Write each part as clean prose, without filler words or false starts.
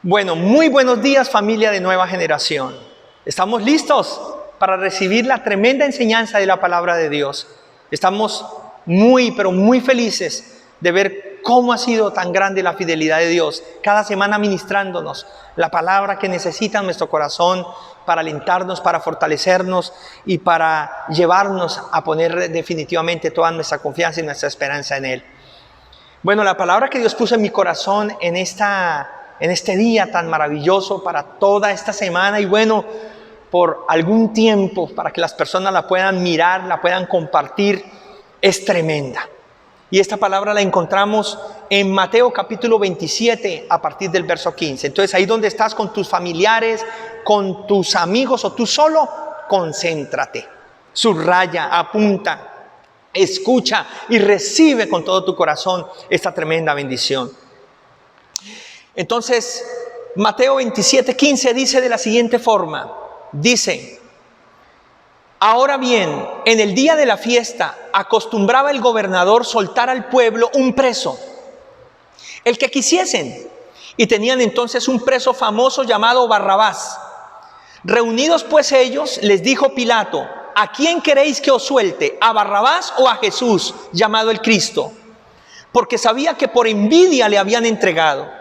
Bueno, muy buenos días, familia de Nueva Generación. ¿Estamos listos para recibir la tremenda enseñanza de la palabra de Dios? Estamos pero muy felices de ver cómo ha sido tan grande la fidelidad de Dios, cada semana ministrándonos la palabra que necesita nuestro corazón para alentarnos, para fortalecernos y para llevarnos a poner definitivamente toda nuestra confianza y nuestra esperanza en Él. Bueno, la palabra que Dios puso en mi corazón en este día tan maravilloso para toda esta semana y bueno, por algún tiempo para que las personas la puedan mirar, la puedan compartir, es tremenda. Y esta palabra la encontramos en Mateo capítulo 27 a partir del verso 15. Entonces ahí donde estás con tus familiares, con tus amigos o tú solo, concéntrate, subraya, apunta, escucha y recibe con todo tu corazón esta tremenda bendición. Entonces, Mateo 27:15 dice de la siguiente forma, dice: ahora bien, en el día de la fiesta acostumbraba el gobernador soltar al pueblo un preso, el que quisiesen, y tenían entonces un preso famoso llamado Barrabás. Reunidos pues ellos, les dijo Pilato: ¿a quién queréis que os suelte? ¿A Barrabás o a Jesús, llamado el Cristo? Porque sabía que por envidia le habían entregado.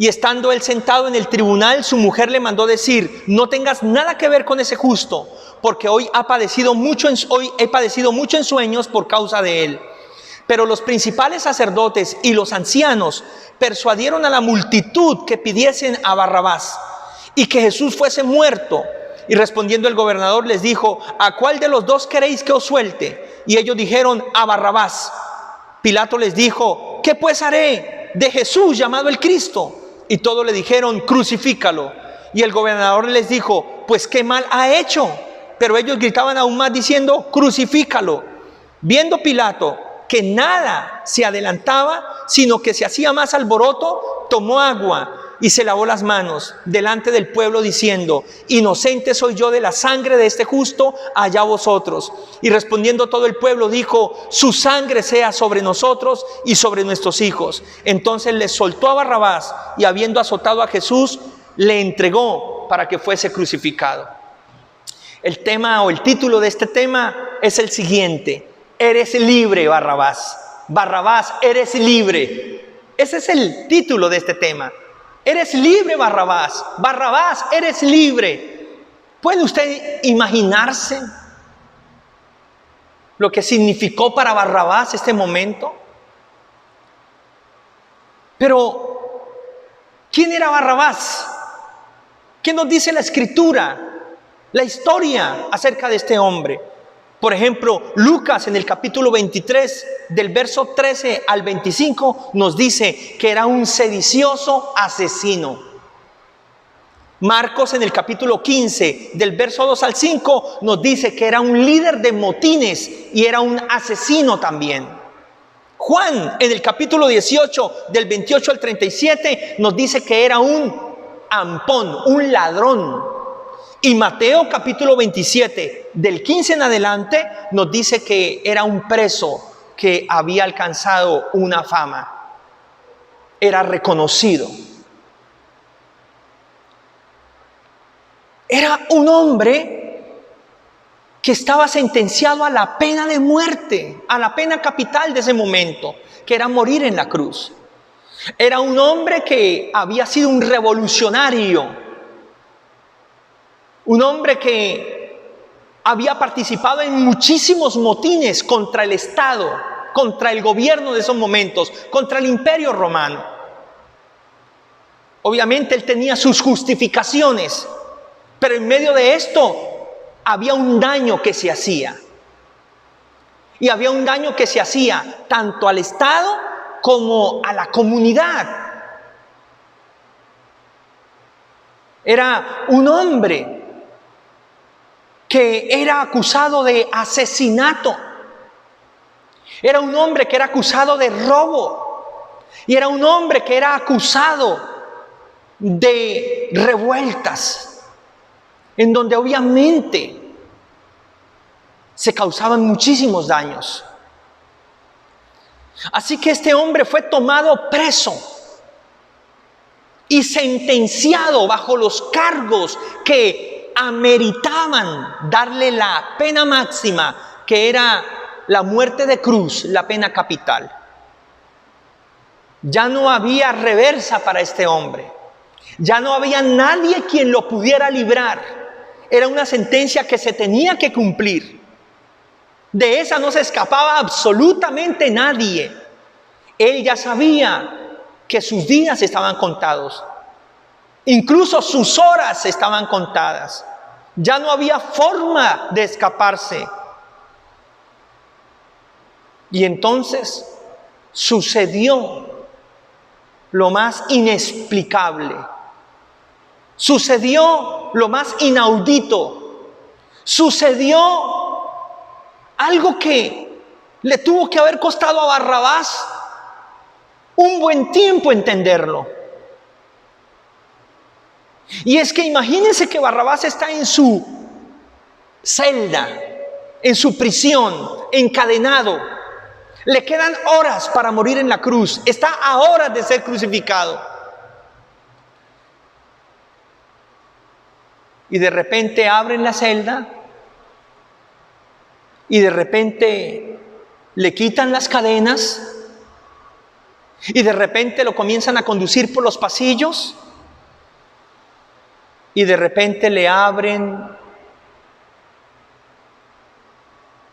Y estando él sentado en el tribunal, su mujer le mandó decir: no tengas nada que ver con ese justo, porque hoy he padecido mucho en sueños por causa de él. Pero los principales sacerdotes y los ancianos persuadieron a la multitud que pidiesen a Barrabás y que Jesús fuese muerto. Y respondiendo el gobernador les dijo: ¿a cuál de los dos queréis que os suelte? Y ellos dijeron: a Barrabás. Pilato les dijo: ¿qué pues haré de Jesús, llamado el Cristo? Y todos le dijeron: crucifícalo. Y el gobernador les dijo: pues qué mal ha hecho. Pero ellos gritaban aún más diciendo: crucifícalo. Viendo Pilato que nada se adelantaba, sino que se hacía más alboroto, tomó agua y se lavó las manos delante del pueblo diciendo: inocente soy yo de la sangre de este justo, allá vosotros. Y respondiendo todo el pueblo dijo: su sangre sea sobre nosotros y sobre nuestros hijos. Entonces les soltó a Barrabás y habiendo azotado a Jesús, le entregó para que fuese crucificado. El tema o el título de este tema es el siguiente: eres libre, Barrabás. Barrabás, eres libre. Ese es el título de este tema. Eres libre, Barrabás. Barrabás, eres libre. ¿Puede usted imaginarse lo que significó para Barrabás este momento? Pero, ¿quién era Barrabás? ¿Qué nos dice la Escritura, la historia acerca de este hombre? Por ejemplo, Lucas en el capítulo 23, del verso 13 al 25, nos dice que era un sedicioso asesino. Marcos en el capítulo 15, del verso 2 al 5, nos dice que era un líder de motines y era un asesino también. Juan en el capítulo 18, del 28 al 37, nos dice que era un ampón, un ladrón. Y Mateo capítulo 27, del 15 en adelante, nos dice que era un preso que había alcanzado una fama. Era reconocido. Era un hombre que estaba sentenciado a la pena de muerte, a la pena capital de ese momento, que era morir en la cruz. Era un hombre que había sido un revolucionario. Un hombre que había participado en muchísimos motines contra el Estado, contra el gobierno de esos momentos, contra el Imperio Romano. Obviamente él tenía sus justificaciones, pero en medio de esto había un daño que se hacía. Y había un daño que se hacía tanto al Estado como a la comunidad. Era un hombre que era acusado de asesinato. Era un hombre que era acusado de robo. Y era un hombre que era acusado de revueltas, en donde obviamente se causaban muchísimos daños. Así que este hombre fue tomado preso y sentenciado bajo los cargos que ameritaban darle la pena máxima, que era la muerte de cruz, la pena capital. Ya no había reversa para este hombre. Ya no había nadie quien lo pudiera librar. Era una sentencia que se tenía que cumplir. De esa no se escapaba absolutamente nadie. Él ya sabía que sus días estaban contados. Incluso sus horas estaban contadas. Ya no había forma de escaparse. Y entonces sucedió lo más inexplicable. Sucedió lo más inaudito. Sucedió algo que le tuvo que haber costado a Barrabás un buen tiempo entenderlo. Y es que imagínense que Barrabás está en su celda, en su prisión, encadenado. Le quedan horas para morir en la cruz. Está a horas de ser crucificado. Y de repente abren la celda y de repente le quitan las cadenas y de repente lo comienzan a conducir por los pasillos y de repente le abren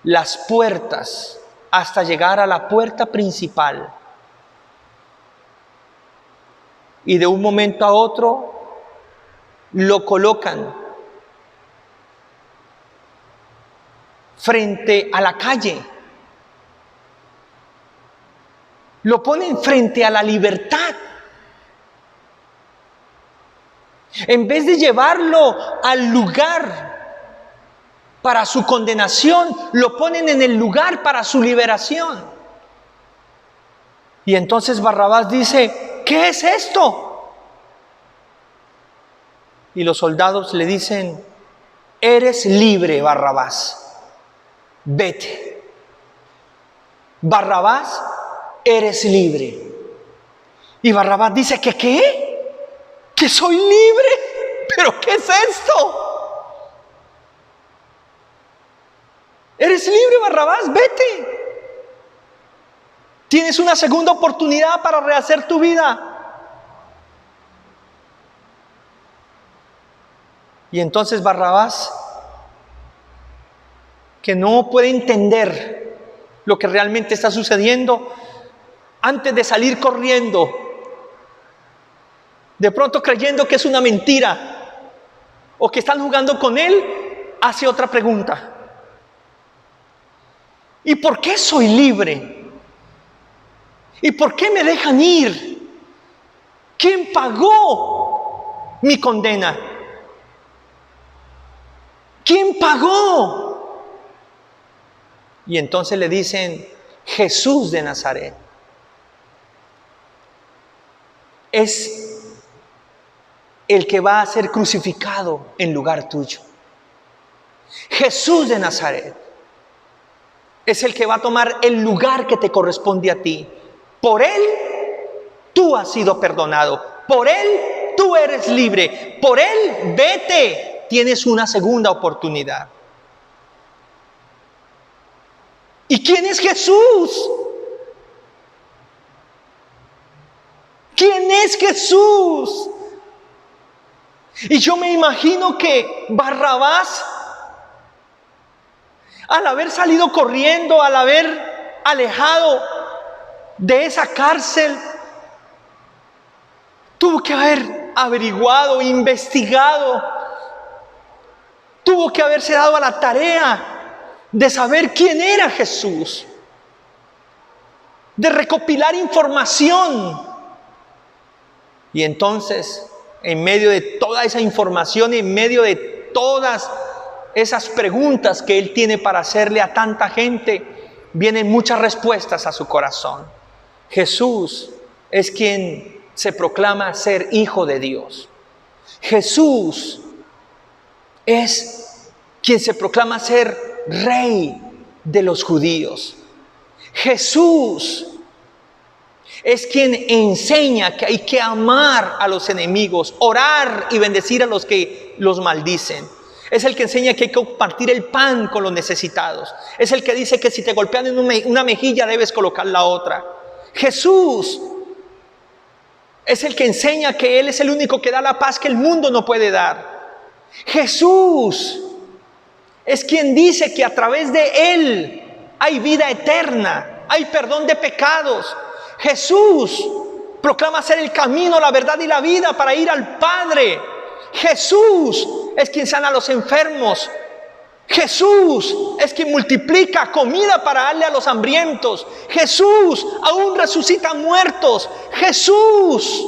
las puertas hasta llegar a la puerta principal. Y de un momento a otro lo colocan frente a la calle. Lo ponen frente a la libertad. En vez de llevarlo al lugar para su condenación, lo ponen en el lugar para su liberación. Y entonces Barrabás dice: ¿qué es esto? Y los soldados le dicen: eres libre, Barrabás. Vete. Barrabás, eres libre. Y Barrabás dice: ¿qué? ¿Que soy libre? ¿Pero qué es esto? Eres libre, Barrabás, vete. Tienes una segunda oportunidad para rehacer tu vida. Y entonces Barrabás, que no puede entender lo que realmente está sucediendo, antes de salir corriendo, de pronto creyendo que es una mentira o que están jugando con él, hace otra pregunta: ¿y por qué soy libre? ¿Y por qué me dejan ir? ¿Quién pagó mi condena? ¿Quién pagó? Y entonces le dicen: Jesús de Nazaret. Es el que va a ser crucificado en lugar tuyo. Jesús de Nazaret es el que va a tomar el lugar que te corresponde a ti. Por Él tú has sido perdonado. Por Él tú eres libre. Por Él vete. Tienes una segunda oportunidad. ¿Y quién es Jesús? ¿Quién es Jesús? Y yo me imagino que Barrabás, al haber salido corriendo, al haber alejado de esa cárcel, tuvo que haber averiguado, investigado, tuvo que haberse dado a la tarea de saber quién era Jesús, de recopilar información. Y entonces, en medio de toda esa información, en medio de todas esas preguntas que él tiene para hacerle a tanta gente, vienen muchas respuestas a su corazón. Jesús es quien se proclama ser hijo de Dios. Jesús es quien se proclama ser rey de los judíos. Jesús Es quien enseña que hay que amar a los enemigos, orar y bendecir a los que los maldicen. Es el que enseña que hay que compartir el pan con los necesitados. Es el que dice que si te golpean en una mejilla debes colocar la otra. Jesús es el que enseña que Él es el único que da la paz que el mundo no puede dar. Jesús es quien dice que a través de Él hay vida eterna, hay perdón de pecados. Jesús proclama ser el camino, la verdad y la vida para ir al Padre. Jesús es quien sana a los enfermos. Jesús es quien multiplica comida para darle a los hambrientos. Jesús aún resucita muertos. Jesús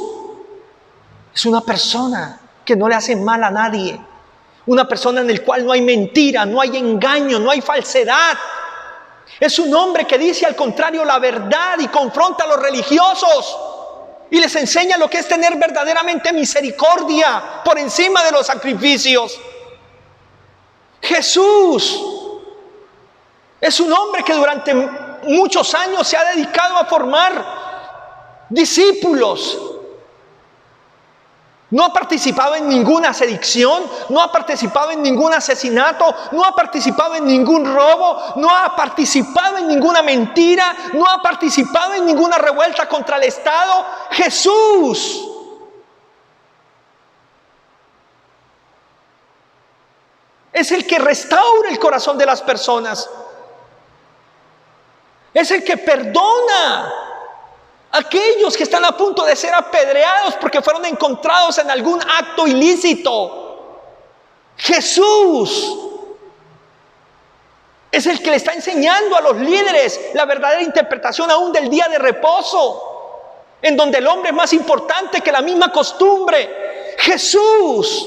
es una persona que no le hace mal a nadie. Una persona en la cual no hay mentira, no hay engaño, no hay falsedad. Es un hombre que dice al contrario la verdad y confronta a los religiosos y les enseña lo que es tener verdaderamente misericordia por encima de los sacrificios. Jesús es un hombre que durante muchos años se ha dedicado a formar discípulos. No ha participado en ninguna sedición, no ha participado en ningún asesinato, no ha participado en ningún robo, no ha participado en ninguna mentira, no ha participado en ninguna revuelta contra el Estado. Jesús es el que restaura el corazón de las personas. Es el que perdona a aquellos que están a punto de ser apedreados porque fueron encontrados en algún acto ilícito. Jesús es el que le está enseñando a los líderes la verdadera interpretación aún del día de reposo, en donde el hombre es más importante que la misma costumbre. Jesús.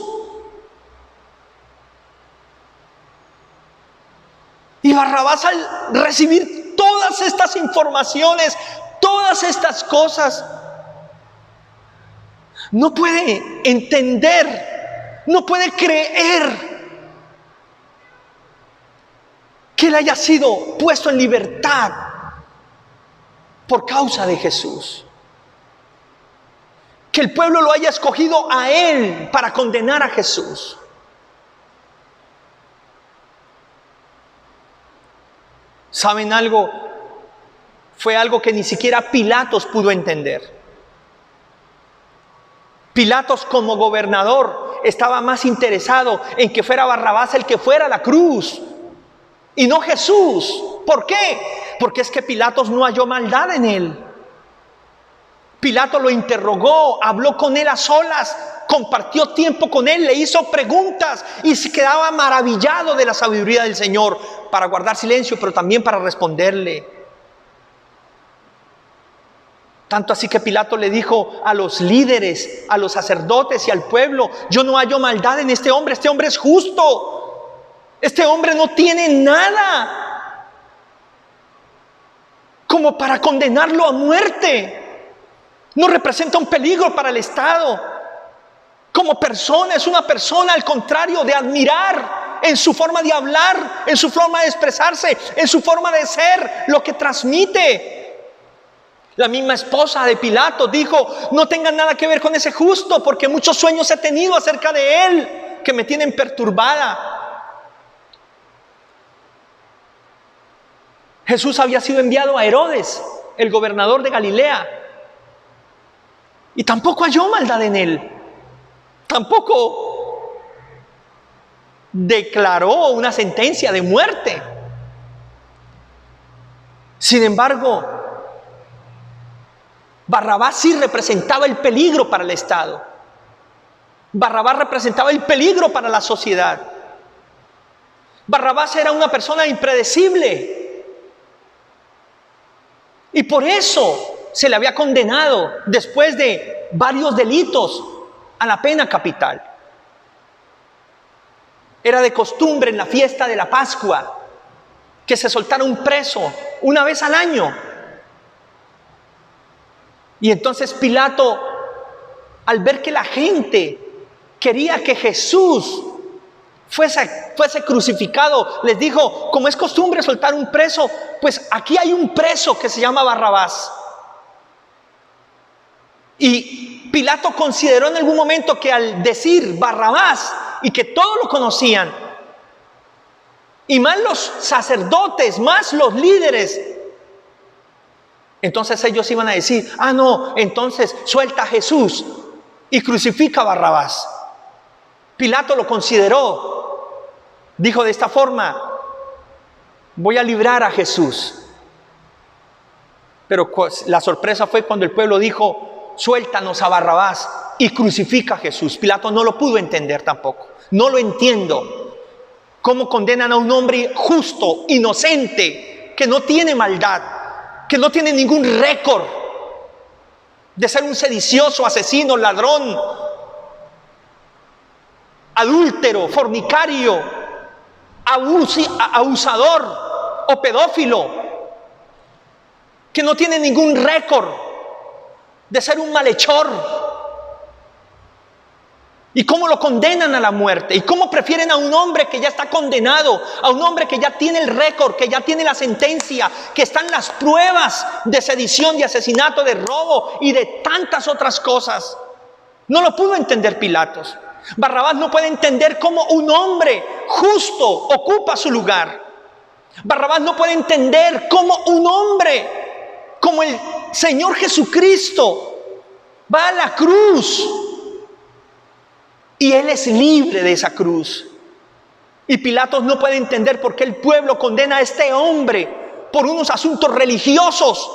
Y Barrabás, al recibir todas estas informaciones, todas estas cosas, no puede entender, no puede creer que él haya sido puesto en libertad por causa de Jesús. Que el pueblo lo haya escogido a él para condenar a Jesús. ¿Saben algo? Fue algo que ni siquiera Pilatos pudo entender. Pilatos, como gobernador, estaba más interesado en que fuera Barrabás el que fuera a la cruz y no Jesús. ¿Por qué? Porque es que Pilatos no halló maldad en él. Pilato lo interrogó, habló con él a solas, compartió tiempo con él, le hizo preguntas y se quedaba maravillado de la sabiduría del Señor para guardar silencio, pero también para responderle. Tanto así que Pilato le dijo a los líderes, a los sacerdotes y al pueblo: yo no hallo maldad en este hombre es justo, este hombre no tiene nada como para condenarlo a muerte, no representa un peligro para el Estado, como persona es una persona al contrario de admirar en su forma de hablar, en su forma de expresarse, en su forma de ser, lo que transmite. La misma esposa de Pilato dijo: no tengan nada que ver con ese justo, porque muchos sueños he tenido acerca de él que me tienen perturbada. Jesús había sido enviado a Herodes, el gobernador de Galilea, y tampoco halló maldad en él. Tampoco declaró una sentencia de muerte. Sin embargo, Barrabás sí representaba el peligro para el Estado. Barrabás representaba el peligro para la sociedad. Barrabás era una persona impredecible. Y por eso se le había condenado, después de varios delitos, a la pena capital. Era de costumbre en la fiesta de la Pascua que se soltara un preso una vez al año. Y entonces Pilato, al ver que la gente quería que Jesús fuese crucificado, les dijo: como es costumbre soltar un preso, pues aquí hay un preso que se llama Barrabás. Y Pilato consideró en algún momento que al decir Barrabás y que todos lo conocían, y más los sacerdotes, más los líderes, entonces ellos iban a decir, ah no, entonces suelta a Jesús y crucifica a Barrabás. Pilato lo consideró, dijo de esta forma, voy a librar a Jesús. Pero la sorpresa fue cuando el pueblo dijo, suéltanos a Barrabás y crucifica a Jesús. Pilato no lo pudo entender tampoco. No lo entiendo. ¿Cómo condenan a un hombre justo, inocente, que no tiene maldad, que no tiene ningún récord de ser un sedicioso, asesino, ladrón, adúltero, fornicario, abusador o pedófilo, que no tiene ningún récord de ser un malhechor? ¿Y cómo lo condenan a la muerte? ¿Y cómo prefieren a un hombre que ya está condenado, a un hombre que ya tiene el récord, que ya tiene la sentencia, que están las pruebas de sedición, de asesinato, de robo y de tantas otras cosas? No lo pudo entender Pilatos. Barrabás no puede entender cómo un hombre justo ocupa su lugar. Barrabás no puede entender cómo un hombre como el Señor Jesucristo va a la cruz y Él es libre de esa cruz. Y Pilatos no puede entender por qué el pueblo condena a este hombre por unos asuntos religiosos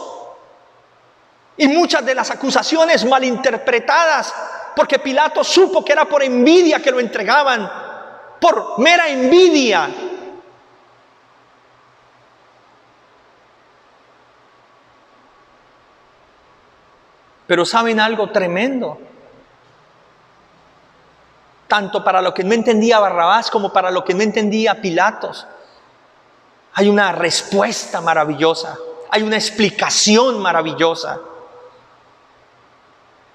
y muchas de las acusaciones malinterpretadas, porque Pilatos supo que era por envidia que lo entregaban, por mera envidia. Pero ¿saben algo tremendo? Tanto para lo que no entendía Barrabás como para lo que no entendía Pilatos, hay una respuesta maravillosa, hay una explicación maravillosa.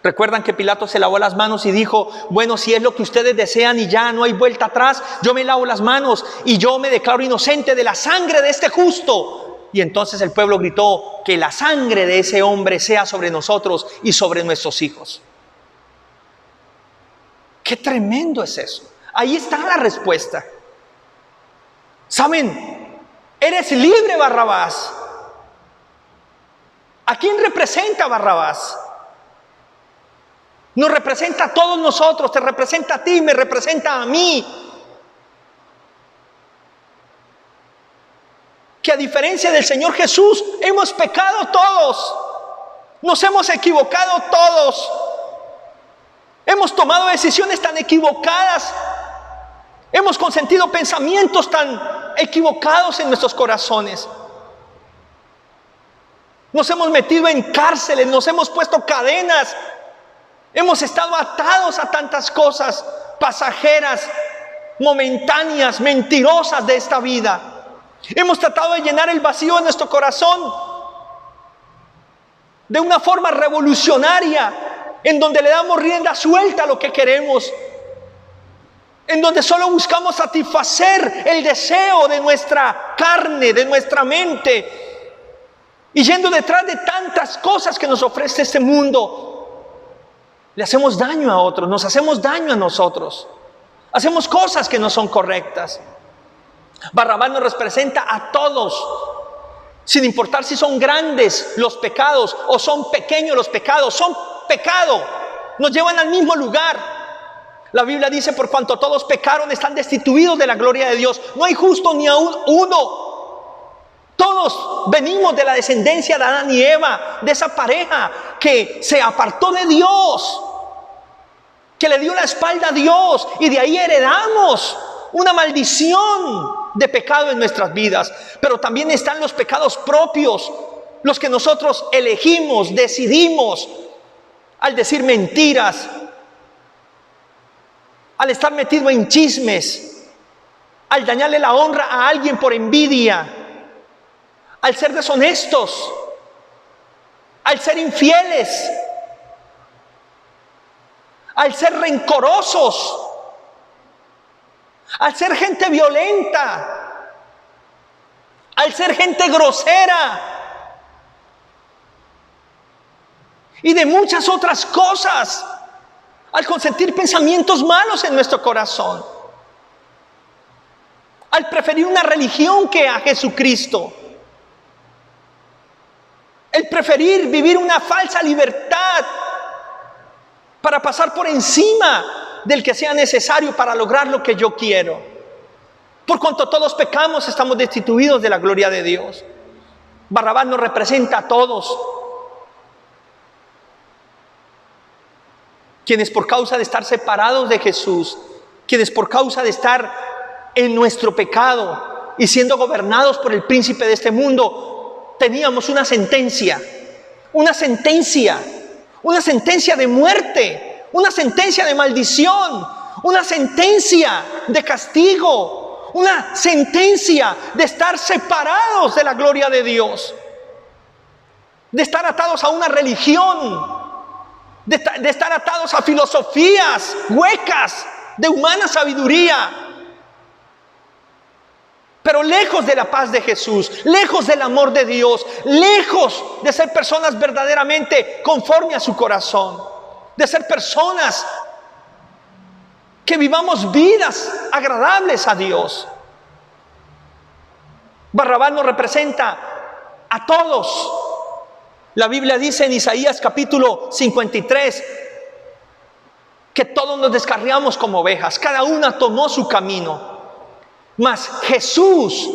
Recuerdan que Pilatos se lavó las manos y dijo, bueno, si es lo que ustedes desean y ya no hay vuelta atrás, yo me lavo las manos y yo me declaro inocente de la sangre de este justo. Y entonces el pueblo gritó, que la sangre de ese hombre sea sobre nosotros y sobre nuestros hijos. ¡Qué tremendo es eso! Ahí está la respuesta. ¿Saben? Eres libre, Barrabás. ¿A quién representa Barrabás? Nos representa a todos nosotros, te representa a ti, me representa a mí. Que a diferencia del Señor Jesús, hemos pecado todos. Nos hemos equivocado todos. Hemos tomado decisiones tan equivocadas. Hemos consentido pensamientos tan equivocados en nuestros corazones. Nos hemos metido en cárceles, nos hemos puesto cadenas. Hemos estado atados a tantas cosas pasajeras, momentáneas, mentirosas de esta vida. Hemos tratado de llenar el vacío de nuestro corazón de una forma revolucionaria, en donde le damos rienda suelta a lo que queremos, en donde solo buscamos satisfacer el deseo de nuestra carne, de nuestra mente, y yendo detrás de tantas cosas que nos ofrece este mundo, le hacemos daño a otros, nos hacemos daño a nosotros, hacemos cosas que no son correctas. Barrabás nos representa a todos, sin importar si son grandes los pecados o son pequeños los pecados, son pecado, nos llevan al mismo lugar. La Biblia dice, por cuanto todos pecaron, están destituidos de la gloria de Dios. No hay justo ni aún uno. Todos venimos de la descendencia de Adán y Eva, de esa pareja que se apartó de Dios, que le dio la espalda a Dios, y de ahí heredamos una maldición de pecado en nuestras vidas. Pero también están los pecados propios, los que nosotros elegimos, decidimos, al decir mentiras, al estar metido en chismes, al dañarle la honra a alguien por envidia, al ser deshonestos, al ser infieles, al ser rencorosos, al ser gente violenta, al ser gente grosera. y de muchas otras cosas, al consentir pensamientos malos en nuestro corazón, al preferir una religión que a Jesucristo, el preferir vivir una falsa libertad para pasar por encima del que sea necesario para lograr lo que yo quiero. Por cuanto todos pecamos, estamos destituidos de la gloria de Dios. Barrabás nos representa a todos, quienes por causa de estar separados de Jesús, quienes por causa de estar en nuestro pecado y siendo gobernados por el príncipe de este mundo, teníamos una sentencia de muerte, una sentencia de maldición, una sentencia de castigo, una sentencia de estar separados de la gloria de Dios, de estar atados a una religión, de estar atados a filosofías huecas de humana sabiduría. Pero lejos de la paz de Jesús, lejos del amor de Dios, lejos de ser personas verdaderamente conforme a su corazón, de ser personas que vivamos vidas agradables a Dios. Barrabás nos representa a todos. La Biblia dice en Isaías capítulo 53 que todos nos descarriamos como ovejas, cada una tomó su camino. Mas Jesús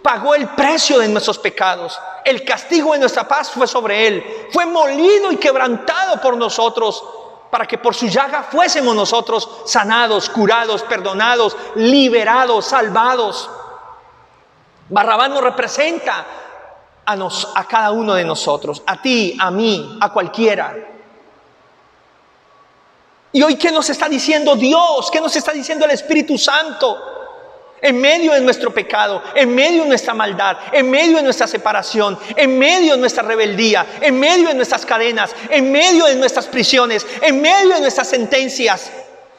pagó el precio de nuestros pecados. El castigo de nuestra paz fue sobre Él. Fue molido y quebrantado por nosotros, para que por su llaga fuésemos nosotros sanados, curados, perdonados, liberados, salvados. Barrabás nos representa a cada uno de nosotros, a ti, a mí, a cualquiera. Y hoy, ¿qué nos está diciendo Dios? ¿Qué nos está diciendo el Espíritu Santo? En medio de nuestro pecado, en medio de nuestra maldad, en medio de nuestra separación, en medio de nuestra rebeldía, en medio de nuestras cadenas, en medio de nuestras prisiones, en medio de nuestras sentencias,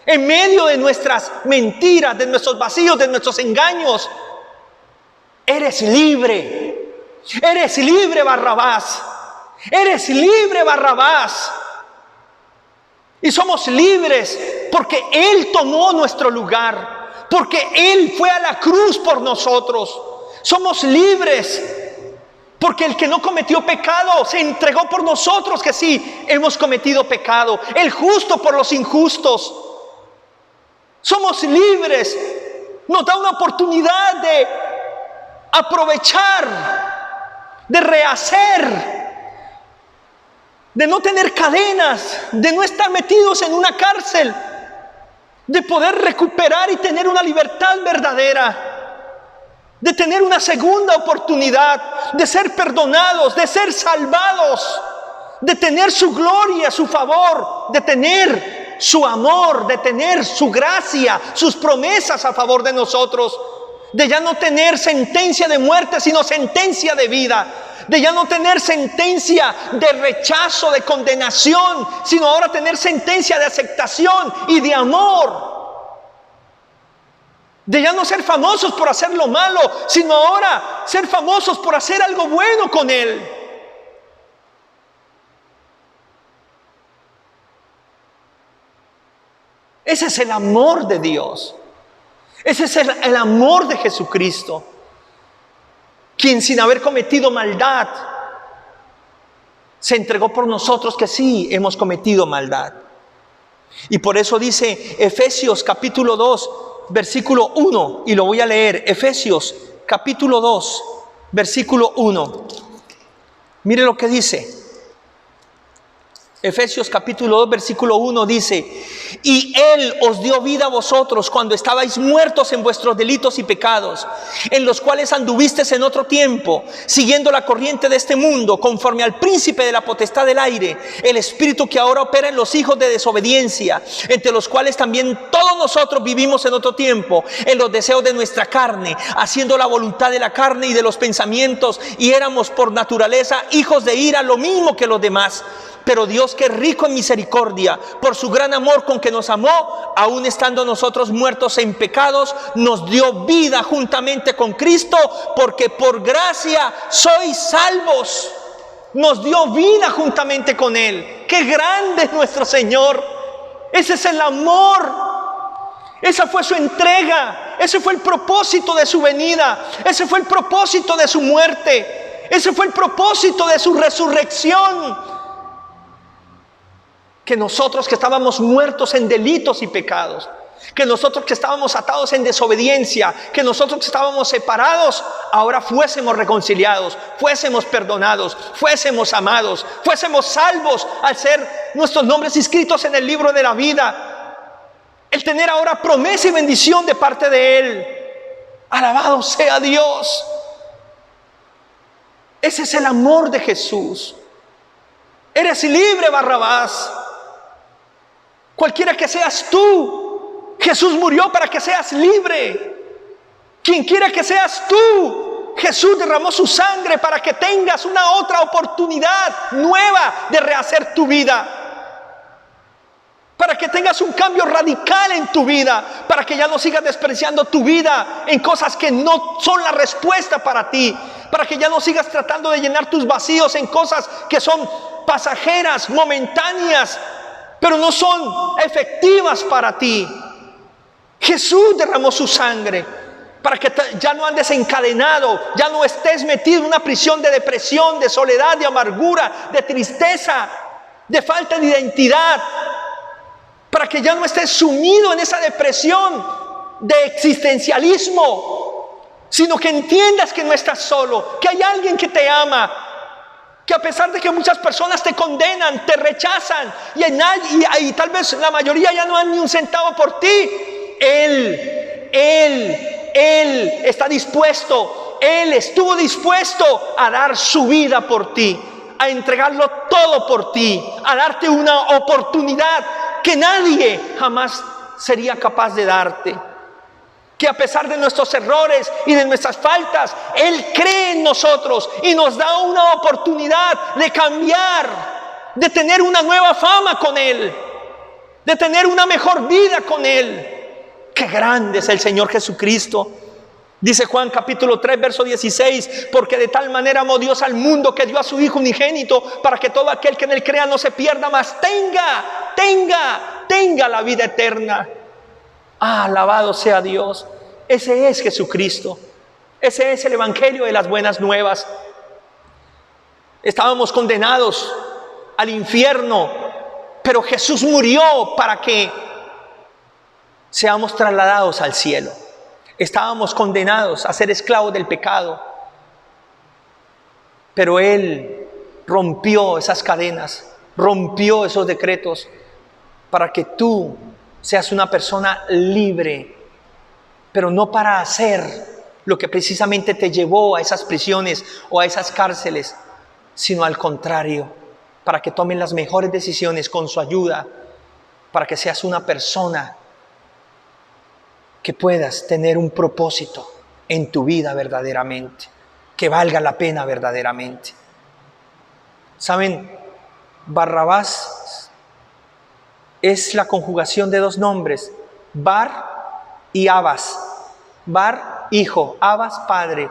en medio de nuestras mentiras, de nuestros vacíos, de nuestros engaños. Eres libre. Eres libre, Barrabás. Eres libre, Barrabás. Y somos libres porque Él tomó nuestro lugar. Porque Él fue a la cruz por nosotros. Somos libres porque el que no cometió pecado se entregó por nosotros, que sí hemos cometido pecado. El justo por los injustos. Somos libres. Nos da una oportunidad de aprovechar, de rehacer, de no tener cadenas, de no estar metidos en una cárcel, de poder recuperar y tener una libertad verdadera, de tener una segunda oportunidad, de ser perdonados, de ser salvados, de tener su gloria, su favor, de tener su amor, de tener su gracia, sus promesas a favor de nosotros, de ya no tener sentencia de muerte, sino sentencia de vida, de ya no tener sentencia de rechazo, de condenación, sino ahora tener sentencia de aceptación y de amor. De ya no ser famosos por hacer lo malo, sino ahora ser famosos por hacer algo bueno con Él. Ese es el amor de Dios. Ese es el amor de Jesucristo, quien sin haber cometido maldad se entregó por nosotros, que sí hemos cometido maldad. Y por eso dice Efesios capítulo 2 versículo 1, y lo voy a leer. Efesios capítulo 2 versículo 1. Mire lo que dice. Efesios capítulo 2 versículo 1 dice: y Él os dio vida a vosotros cuando estabais muertos en vuestros delitos y pecados, en los cuales anduvisteis en otro tiempo, siguiendo la corriente de este mundo, conforme al príncipe de la potestad del aire, el espíritu que ahora opera en los hijos de desobediencia, entre los cuales también todos nosotros vivimos en otro tiempo, en los deseos de nuestra carne, haciendo la voluntad de la carne y de los pensamientos, y éramos por naturaleza hijos de ira, lo mismo que los demás. Pero Dios, que es rico en misericordia, por su gran amor con que nos amó, aun estando nosotros muertos en pecados, nos dio vida juntamente con Cristo, porque por gracia sois salvos. nos dio vida juntamente con Él. ¡Qué grande es nuestro Señor! Ese es el amor. Esa fue su entrega. Ese fue el propósito de su venida. Ese fue el propósito de su muerte. Ese fue el propósito de su resurrección. Que nosotros que estábamos muertos en delitos y pecados, que nosotros que estábamos atados en desobediencia, que nosotros que estábamos separados, ahora fuésemos reconciliados, fuésemos perdonados, fuésemos amados, fuésemos salvos al ser nuestros nombres inscritos en el libro de la vida. El tener ahora promesa y bendición de parte de Él. Alabado sea Dios. Ese es el amor de Jesús. Eres libre, Barrabás. Cualquiera que seas tú, Jesús murió para que seas libre. Quien quiera que seas tú, Jesús derramó su sangre para que tengas una otra oportunidad nueva de rehacer tu vida. Para que tengas un cambio radical en tu vida. Para que ya no sigas despreciando tu vida en cosas que no son la respuesta para ti. Para que ya no sigas tratando de llenar tus vacíos en cosas que son pasajeras, momentáneas, pero no son efectivas para ti. Jesús derramó su sangre para que ya no andes encadenado, ya no estés metido en una prisión de depresión, de soledad, de amargura, de tristeza, de falta de identidad, para que ya no estés sumido en esa depresión de existencialismo, sino que entiendas que no estás solo, que hay alguien que te ama, que a pesar de que muchas personas te condenan, te rechazan y tal vez la mayoría ya no dan ni un centavo por ti, Él está dispuesto, Él estuvo dispuesto a dar su vida por ti, a entregarlo todo por ti, a darte una oportunidad que nadie jamás sería capaz de darte. Que a pesar de nuestros errores y de nuestras faltas, Él cree en nosotros y nos da una oportunidad de cambiar, de tener una nueva fama con Él, de tener una mejor vida con Él. ¡Qué grande es el Señor Jesucristo! Dice Juan capítulo 3, verso 16, porque de tal manera amó Dios al mundo que dio a su Hijo unigénito para que todo aquel que en Él crea no se pierda, mas tenga la vida eterna. Alabado sea Dios. Ese es Jesucristo. Ese es el evangelio de las buenas nuevas. Estábamos condenados al infierno, pero Jesús murió para que seamos trasladados al cielo. Estábamos condenados a ser esclavos del pecado, pero Él rompió esas cadenas, rompió esos decretos para que tú seas una persona libre, pero no para hacer lo que precisamente te llevó a esas prisiones o a esas cárceles, sino al contrario, para que tomen las mejores decisiones con su ayuda, para que seas una persona que puedas tener un propósito en tu vida verdaderamente, que valga la pena verdaderamente. ¿Saben? Barrabás es la conjugación de dos nombres, Bar y Abas. Bar, hijo, Abas, padre.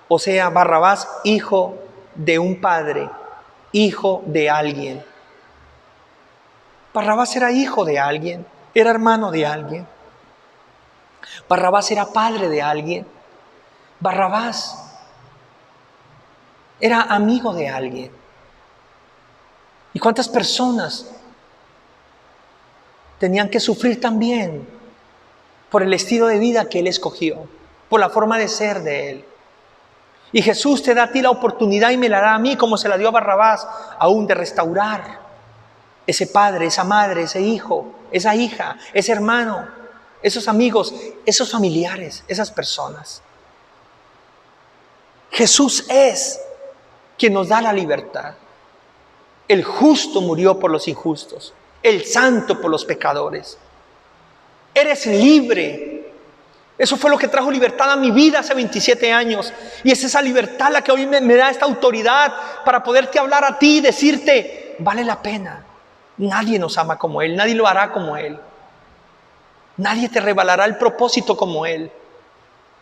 O sea, Barrabás, hijo de un padre, hijo de alguien. Barrabás era hijo de alguien, era hermano de alguien. Barrabás era padre de alguien. Barrabás era amigo de alguien. ¿Y cuántas personas tenían que sufrir también por el estilo de vida que Él escogió, por la forma de ser de Él? Y Jesús te da a ti la oportunidad y me la da a mí, como se la dio a Barrabás, aún de restaurar ese padre, esa madre, ese hijo, esa hija, ese hermano, esos amigos, esos familiares, esas personas. Jesús es quien nos da la libertad. El justo murió por los injustos, el santo por los pecadores. Eres libre. Eso fue lo que trajo libertad a mi vida hace 27 años. Y es esa libertad la que hoy me da esta autoridad para poderte hablar a ti y decirte, vale la pena. Nadie nos ama como Él, nadie lo hará como Él. Nadie te revelará el propósito como Él.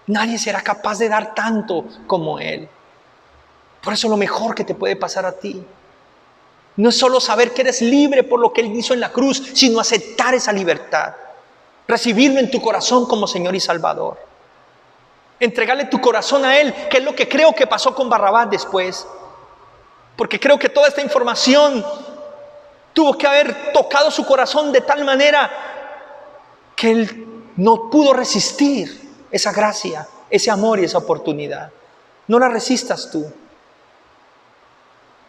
Nadie será capaz de dar tanto como Él. Por eso lo mejor que te puede pasar a ti no es solo saber que eres libre por lo que Él hizo en la cruz, sino aceptar esa libertad, recibirlo en tu corazón como Señor y Salvador, entregarle tu corazón a Él, que es lo que creo que pasó con Barrabás después, porque creo que toda esta información tuvo que haber tocado su corazón de tal manera que Él no pudo resistir esa gracia, ese amor y esa oportunidad. No la resistas tú.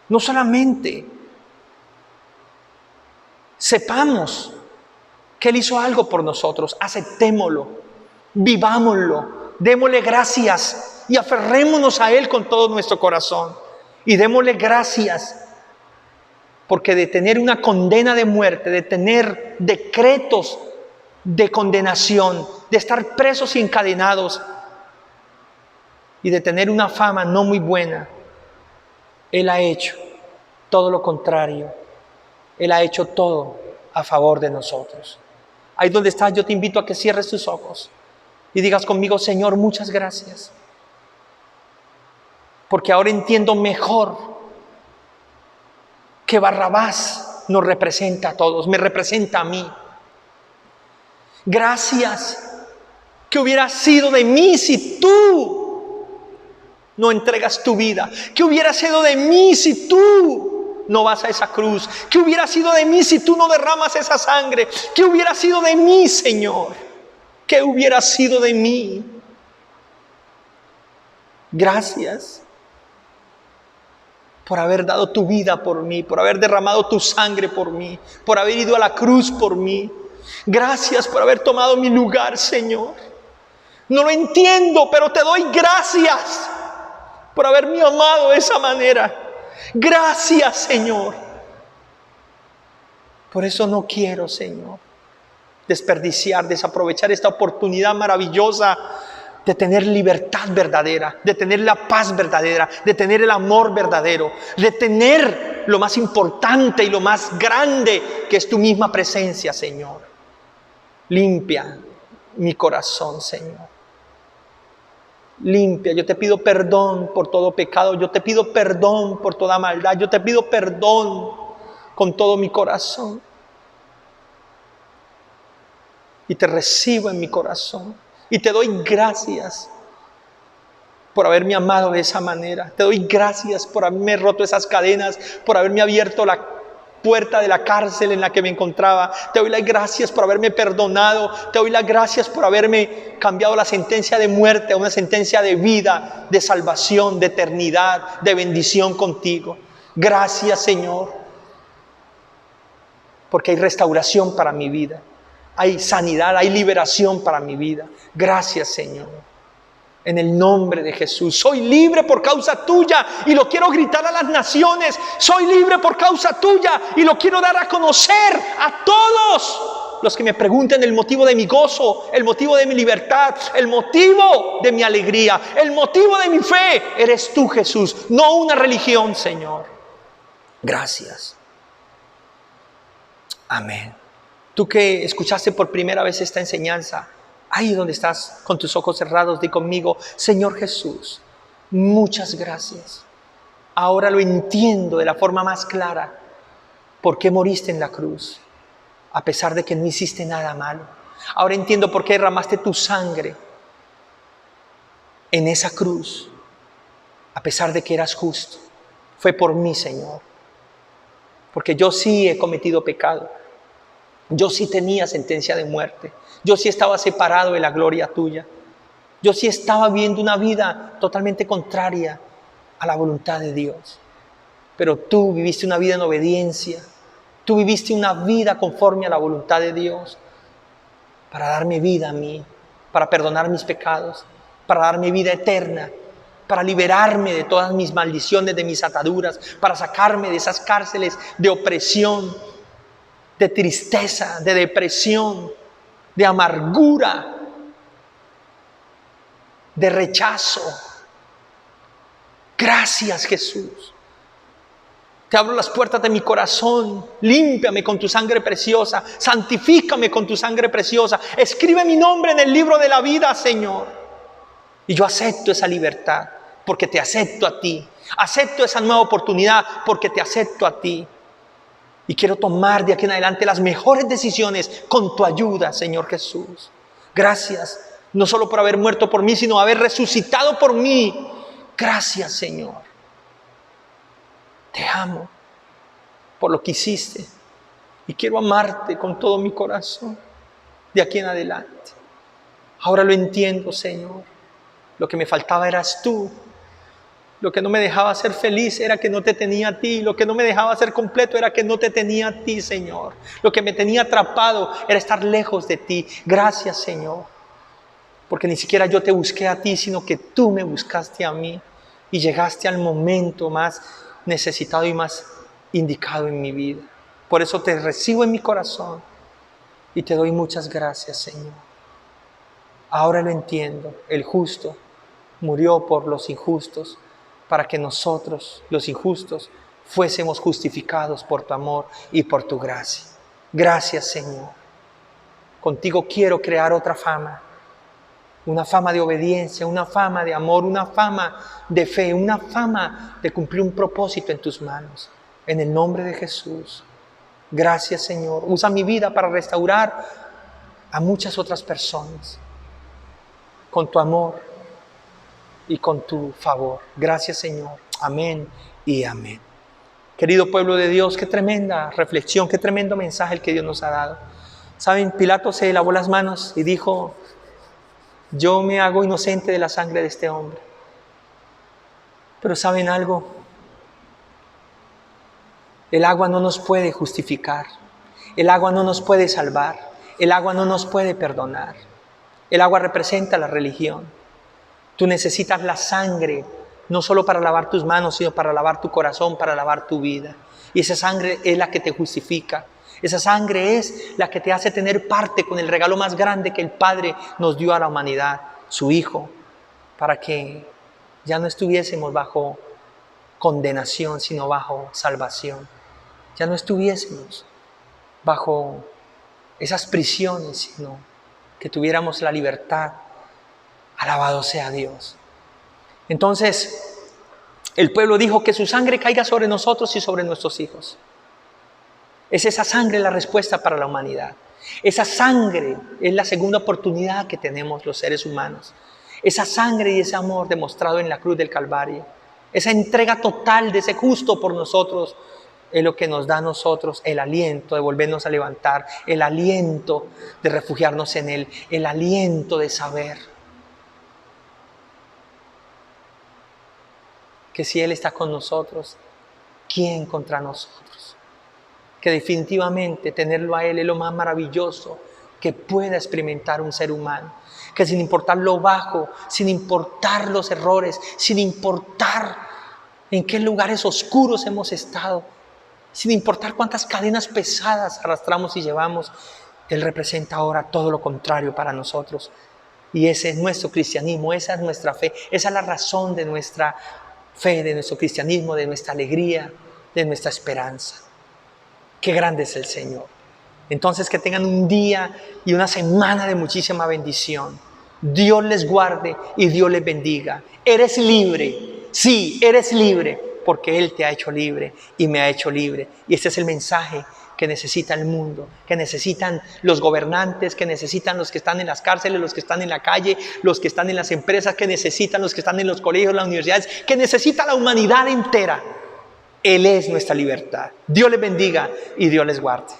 No solamente sepamos que Él hizo algo por nosotros, aceptémoslo, vivámoslo, démosle gracias y aferrémonos a Él con todo nuestro corazón. Y démosle gracias porque de tener una condena de muerte, de tener decretos de condenación, de estar presos y encadenados y de tener una fama no muy buena, Él ha hecho todo lo contrario. Él ha hecho todo a favor de nosotros. Ahí donde estás, yo te invito a que cierres tus ojos y digas conmigo: Señor, muchas gracias, porque ahora entiendo mejor que Barrabás nos representa a todos, me representa a mí. Gracias, que hubiera sido de mí si tú no entregas tu vida, que hubiera sido de mí si tú no vas a esa cruz, que hubiera sido de mí si tú no derramas esa sangre, que hubiera sido de mí, Señor, que hubiera sido de mí. Gracias por haber dado tu vida por mí, por haber derramado tu sangre por mí, por haber ido a la cruz por mí. Gracias por haber tomado mi lugar, Señor. No lo entiendo, pero te doy gracias por haberme amado de esa manera. Gracias, Señor. Por eso no quiero, Señor, desperdiciar, desaprovechar esta oportunidad maravillosa de tener libertad verdadera, de tener la paz verdadera, de tener el amor verdadero, de tener lo más importante y lo más grande, que es tu misma presencia, Señor. Limpia mi corazón, Señor. Limpia, yo te pido perdón por todo pecado, yo te pido perdón por toda maldad, yo te pido perdón con todo mi corazón. Y te recibo en mi corazón y te doy gracias por haberme amado de esa manera. Te doy gracias por haberme roto esas cadenas, por haberme abierto la puerta de la cárcel en la que me encontraba. Te doy las gracias por haberme perdonado. Te doy las gracias por haberme cambiado la sentencia de muerte a una sentencia de vida, de salvación, de eternidad, de bendición contigo. Gracias, Señor, porque hay restauración para mi vida, hay sanidad, hay liberación para mi vida. Gracias, Señor. En el nombre de Jesús, soy libre por causa tuya y lo quiero gritar a las naciones. Soy libre por causa tuya y lo quiero dar a conocer a todos los que me pregunten el motivo de mi gozo, el motivo de mi libertad, el motivo de mi alegría, el motivo de mi fe. Eres tú, Jesús, no una religión, Señor. Gracias. Amén. Tú que escuchaste por primera vez esta enseñanza, ahí donde estás con tus ojos cerrados, di conmigo: Señor Jesús, muchas gracias. Ahora lo entiendo de la forma más clara. ¿Por qué moriste en la cruz? A pesar de que no hiciste nada malo. Ahora entiendo por qué derramaste tu sangre en esa cruz. A pesar de que eras justo. Fue por mí, Señor. Porque yo sí he cometido pecado. Yo sí tenía sentencia de muerte. Yo sí estaba separado de la gloria tuya. Yo sí estaba viviendo una vida totalmente contraria a la voluntad de Dios. Pero tú viviste una vida en obediencia. Tú viviste una vida conforme a la voluntad de Dios. Para darme vida a mí. Para perdonar mis pecados. Para darme vida eterna. Para liberarme de todas mis maldiciones, de mis ataduras. Para sacarme de esas cárceles de opresión, de tristeza, de depresión, de amargura, de rechazo. Gracias, Jesús. Te abro las puertas de mi corazón. Límpiame con tu sangre preciosa. Santifícame con tu sangre preciosa. Escribe mi nombre en el libro de la vida, Señor. Y yo acepto esa libertad. porque te acepto a ti. Acepto esa nueva oportunidad porque te acepto a ti. Y quiero tomar de aquí en adelante las mejores decisiones con tu ayuda, Señor Jesús. Gracias, no solo por haber muerto por mí, sino haber resucitado por mí. Gracias, Señor. Te amo por lo que hiciste. Y quiero amarte con todo mi corazón de aquí en adelante. Ahora lo entiendo, Señor. Lo que me faltaba eras tú. Lo que no me dejaba ser feliz era que no te tenía a ti. Lo que no me dejaba ser completo era que no te tenía a ti, Señor. Lo que me tenía atrapado era estar lejos de ti. Gracias, Señor. Porque ni siquiera yo te busqué a ti, sino que tú me buscaste a mí. Y llegaste al momento más necesitado y más indicado en mi vida. Por eso te recibo en mi corazón. Y te doy muchas gracias, Señor. Ahora lo entiendo. El justo murió por los injustos, para que nosotros, los injustos, fuésemos justificados por tu amor y por tu gracia. Gracias, Señor. Contigo quiero crear otra fama. Una fama de obediencia, una fama de amor, una fama de fe, una fama de cumplir un propósito en tus manos. En el nombre de Jesús. Gracias, Señor. Usa mi vida para restaurar a muchas otras personas. Con tu amor y con tu favor. Gracias, Señor. Amén y amén. Querido pueblo de Dios, qué tremenda reflexión, qué tremendo mensaje el que Dios nos ha dado. Saben, Pilato se lavó las manos y dijo: yo me hago inocente de la sangre de este hombre. Pero ¿saben algo? El agua no nos puede justificar. El agua no nos puede salvar. El agua no nos puede perdonar. El agua representa la religión. Tú necesitas la sangre, no solo para lavar tus manos, sino para lavar tu corazón, para lavar tu vida. Y esa sangre es la que te justifica. Esa sangre es la que te hace tener parte con el regalo más grande que el Padre nos dio a la humanidad, su Hijo, para que ya no estuviésemos bajo condenación, sino bajo salvación. Ya no estuviésemos bajo esas prisiones, sino que tuviéramos la libertad. Alabado sea Dios. Entonces, el pueblo dijo: que su sangre caiga sobre nosotros y sobre nuestros hijos. Es esa sangre la respuesta para la humanidad. Esa sangre es la segunda oportunidad que tenemos los seres humanos. Esa sangre y ese amor demostrado en la cruz del Calvario. Esa entrega total de ese justo por nosotros es lo que nos da a nosotros el aliento de volvernos a levantar, el aliento de refugiarnos en Él, el aliento de saber que si Él está con nosotros, ¿quién contra nosotros? Que definitivamente tenerlo a Él es lo más maravilloso que pueda experimentar un ser humano. Que sin importar lo bajo, sin importar los errores, sin importar en qué lugares oscuros hemos estado, sin importar cuántas cadenas pesadas arrastramos y llevamos, Él representa ahora todo lo contrario para nosotros. Y ese es nuestro cristianismo, esa es nuestra fe, esa es la razón de nuestra fe, de nuestro cristianismo, de nuestra alegría, de nuestra esperanza. Qué grande es el Señor. Entonces, que tengan un día y una semana de muchísima bendición. Dios les guarde y Dios les bendiga. Eres libre, sí, eres libre, porque Él te ha hecho libre y me ha hecho libre. Y este es el mensaje que necesita el mundo, que necesitan los gobernantes, que necesitan los que están en las cárceles, los que están en la calle, los que están en las empresas, que necesitan los que están en los colegios, las universidades, que necesita la humanidad entera. Él es nuestra libertad. Dios les bendiga y Dios les guarde.